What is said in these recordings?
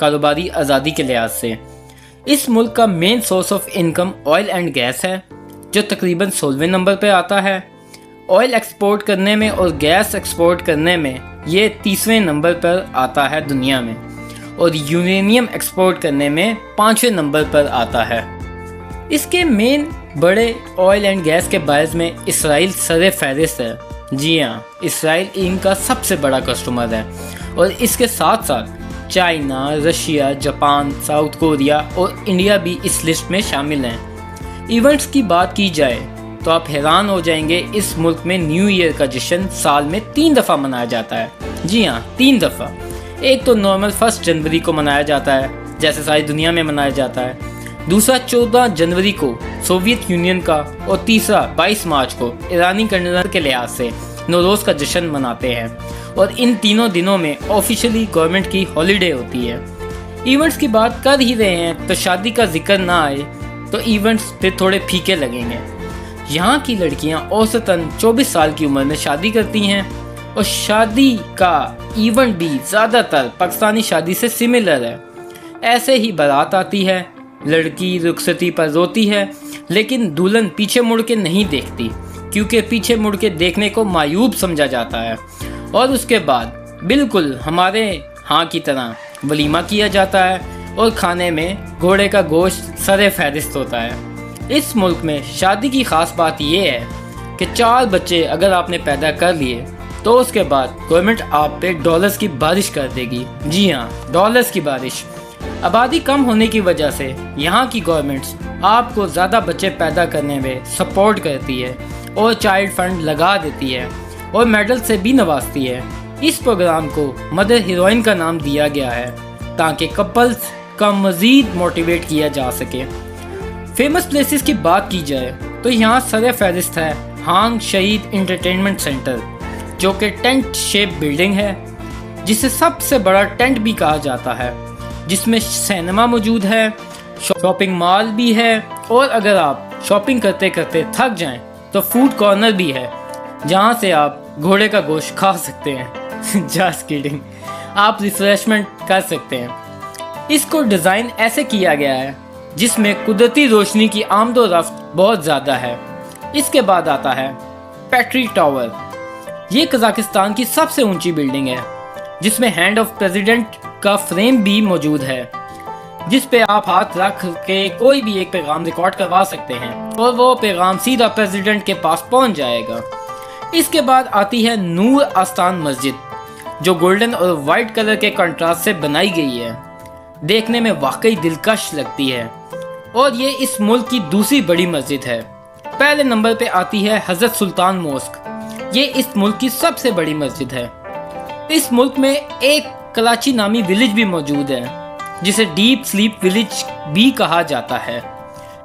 کاروباری آزادی کے لحاظ سے۔ اس ملک کا main source of income oil and gas ہے، جو تقریباً 16ویں نمبر پہ آتا ہے۔ آئل ایکسپورٹ کرنے میں اور گیس ایکسپورٹ کرنے میں یہ 30ویں نمبر پر آتا ہے دنیا میں، اور یورینیم ایکسپورٹ کرنے میں 5ویں نمبر پر آتا ہے۔ اس کے مین بڑے آئل اینڈ گیس کے باعث میں اسرائیل سر فہرست ہے۔ جی ہاں، اسرائیل ان کا سب سے بڑا کسٹمر ہے، اور اس کے ساتھ ساتھ China, Russia, Japan, south Korea اور انڈیا بھی اس لسٹ میں شامل ہیں۔ ایونٹس کی بات کی جائے تو آپ حیران ہو جائیں گے، اس ملک میں نیو ایئر کا جشن سال میں 3 دفعہ منایا جاتا ہے۔ جی ہاں، 3 دفعہ۔ ایک تو نارمل 1 جنوری کو منایا جاتا ہے، جیسے ساری دنیا میں منایا جاتا ہے۔ دوسرا 14 جنوری کو سوویت یونین کا، اور تیسرا 22 مارچ کو ایرانی کیلنڈر کے لحاظ سے نوروز کا جشن مناتے ہیں، اور ان تینوں دنوں میں آفیشلی گورنمنٹ کی ہالیڈے ہوتی ہے۔ ایونٹس کی بات کر ہی رہے ہیں تو شادی کا ذکر نہ آئے تو ایونٹس پھر تھوڑے پھیکے لگیں گے۔ یہاں کی لڑکیاں اوسطاً 24 سال کی عمر میں شادی کرتی ہیں، اور شادی کا ایونٹ بھی زیادہ تر پاکستانی شادی سے سملر ہے۔ ایسے ہی بارات آتی ہے، لڑکی رخصتی پر روتی ہے، لیکن دلہن پیچھے مڑ کے نہیں دیکھتی، کیونکہ پیچھے مڑ کے دیکھنے کو معیوب سمجھا جاتا ہے، اور اس کے بعد بالکل ہمارے ہاں کی طرح ولیمہ کیا جاتا ہے، اور کھانے میں گھوڑے کا گوشت سر فہرست ہوتا ہے۔ اس ملک میں شادی کی خاص بات یہ ہے کہ 4 بچے اگر آپ نے پیدا کر لیے تو اس کے بعد گورنمنٹ آپ پہ ڈالرز کی بارش کر دے گی۔ جی ہاں، ڈالرز کی بارش۔ آبادی کم ہونے کی وجہ سے یہاں کی گورنمنٹس آپ کو زیادہ بچے پیدا کرنے میں سپورٹ کرتی ہے، اور چائلڈ فنڈ لگا دیتی ہے، اور میڈل سے بھی نوازتی ہے۔ اس پروگرام کو مدر ہیروئن کا نام دیا گیا ہے تاکہ کپلز کا مزید موٹیویٹ کیا جا سکے۔ فیمس پلیسز کی بات کی جائے تو یہاں سر فہرست ہے ہانگ شہید انٹرٹینمنٹ سینٹر، جو کہ ٹینٹ شیپ بلڈنگ ہے، جسے سب سے بڑا ٹینٹ بھی کہا جاتا ہے، جس میں سینما موجود ہے، شاپنگ مال بھی ہے، اور اگر آپ شاپنگ کرتے کرتے تھک جائیں تو فوڈ کارنر بھی ہے، جہاں سے آپ گھوڑے کا گوشت کھا سکتے ہیں۔ جسٹ کیڈنگ، آپ ریفریشمنٹ کر سکتے ہیں۔ اس کو ڈیزائن ایسے کیا گیا ہے جس میں قدرتی روشنی کی آمد و رفت بہت زیادہ ہے۔ اس کے بعد آتا ہے پیٹری ٹاور۔ یہ قزاقستان کی سب سے اونچی بلڈنگ ہے، جس میں ہینڈ آف پریزیڈنٹ کا فریم بھی موجود ہے، جس پہ آپ ہاتھ رکھ کے کوئی بھی ایک پیغام ریکارڈ کروا سکتے ہیں، اور وہ پیغام سیدھا پریزیڈنٹ کے پاس پہنچ جائے گا۔ اس کے بعد آتی ہے نور آستان مسجد، جو گولڈن اور وائٹ کلر کے کنٹراسٹ سے بنائی گئی ہے، دیکھنے میں واقعی دلکش لگتی ہے، اور یہ اس ملک کی دوسری بڑی مسجد ہے۔ پہلے نمبر پہ آتی ہے حضرت سلطان موسک، یہ اس ملک کی سب سے بڑی مسجد ہے۔ اس ملک میں ایک کلاچی نامی ولیج بھی موجود ہے، جسے ڈیپ سلیپ ولیج بھی کہا جاتا ہے۔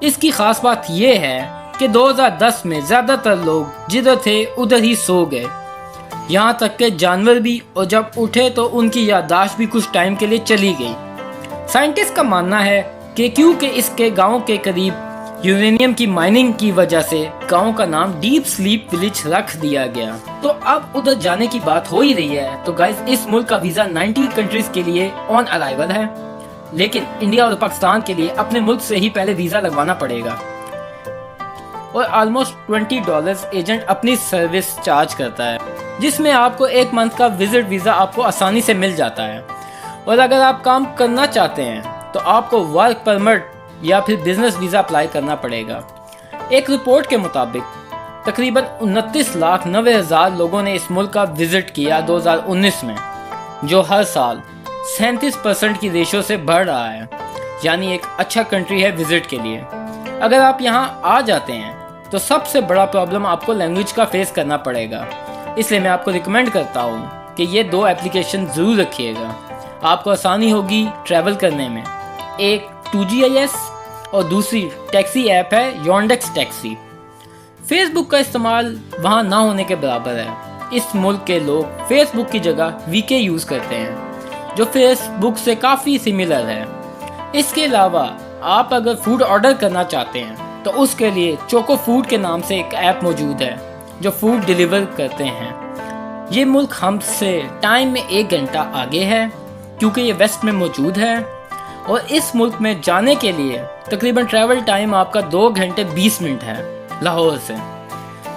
اس کی خاص بات یہ ہے کہ 2010 میں زیادہ تر لوگ جدھر تھے ادھر ہی سو گئے، یہاں تک کہ جانور بھی، اور جب اٹھے تو ان کی یادداشت بھی کچھ ٹائم کے لیے چلی گئی۔ سائنٹسٹ کا ماننا ہے کہ کیونکہ اس کے گاؤں کے قریب یورینیم کی مائننگ کی وجہ سے گاؤں کا نام ڈیپ سلیپ ولیج رکھ دیا گیا۔ تو اب ادھر جانے کی بات ہو ہی رہی ہے تو گائز، اس ملک کا ویزا 90 کنٹریز کے لیے آن ارائیول ہے، لیکن انڈیا اور پاکستان کے لیے اپنے ملک سے ہی پہلے ویزا لگوانا پڑے گا، اور آلموسٹ $20 ایجنٹ اپنی سروس چارج کرتا ہے، جس میں آپ کو 1 منتھ کا وزٹ ویزا آپ کو آسانی سے مل جاتا ہے۔ اور اگر آپ کام کرنا چاہتے ہیں تو آپ کو ورک پرمٹ یا پھر بزنس ویزا اپلائی کرنا پڑے گا۔ ایک رپورٹ کے مطابق تقریباً 29,90,000 لوگوں نے اس ملک کا وزٹ کیا 2019 میں، جو ہر سال 37% کی ریشو سے بڑھ رہا ہے، یعنی ایک اچھا کنٹری ہے وزٹ کے لیے۔ اگر آپ یہاں آ جاتے ہیں تو سب سے بڑا پرابلم آپ کو لینگویج کا فیس کرنا پڑے گا، اس لیے میں آپ کو ریکمینڈ کرتا ہوں کہ یہ 2 اپلیکیشن ضرور رکھیے گا، آپ کو آسانی ہوگی ٹریول کرنے میں۔ ایک 2GIS اور دوسری ٹیکسی ایپ ہے یونڈیکس ٹیکسی۔ فیس بک کا استعمال وہاں نہ ہونے کے برابر ہے۔ اس ملک کے لوگ فیس بک کی جگہ VK یوز کرتے ہیں، جو فیس بک سے کافی سملر ہے۔ اس کے علاوہ آپ اگر فوڈ آرڈر کرنا چاہتے ہیں تو اس کے لیے چوکو فوڈ کے نام سے ایک ایپ موجود ہے جو فوڈ ڈیلیور کرتے ہیں۔ یہ ملک ہم سے ٹائم میں 1 گھنٹہ آگے ہے، کیونکہ یہ ویسٹ میں موجود ہے اور اس ملک میں جانے کے لیے تقریباً ٹریول ٹائم آپ کا 2 گھنٹے 20 منٹ ہے لاہور سے۔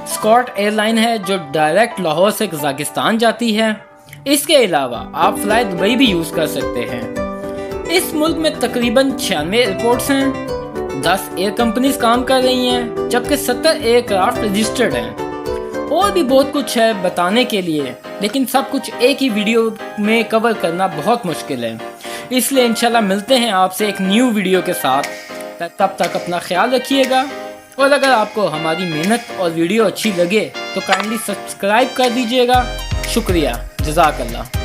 اسکاٹ ایئر لائن ہے جو ڈائریکٹ لاہور سے قزاقستان جاتی ہے۔ اس کے علاوہ آپ فلائی دبئی بھی یوز کر سکتے ہیں۔ اس ملک میں تقریباً 96 ایئرپورٹس ہیں، 10 ایئر کمپنیز کام کر رہی ہیں، جبکہ 70 ایئر کرافٹ رجسٹرڈ ہیں۔ اور بھی بہت کچھ ہے بتانے کے لیے، لیکن سب کچھ ایک ہی ویڈیو میں کور کرنا بہت مشکل ہے، اس لیے انشاءاللہ ملتے ہیں آپ سے ایک نیو ویڈیو کے ساتھ۔ تب تک اپنا خیال رکھیے گا، اور اگر آپ کو ہماری محنت اور ویڈیو اچھی لگے تو کائنڈلی سبسکرائب کر دیجیے گا۔ شکریہ، جزاک اللہ۔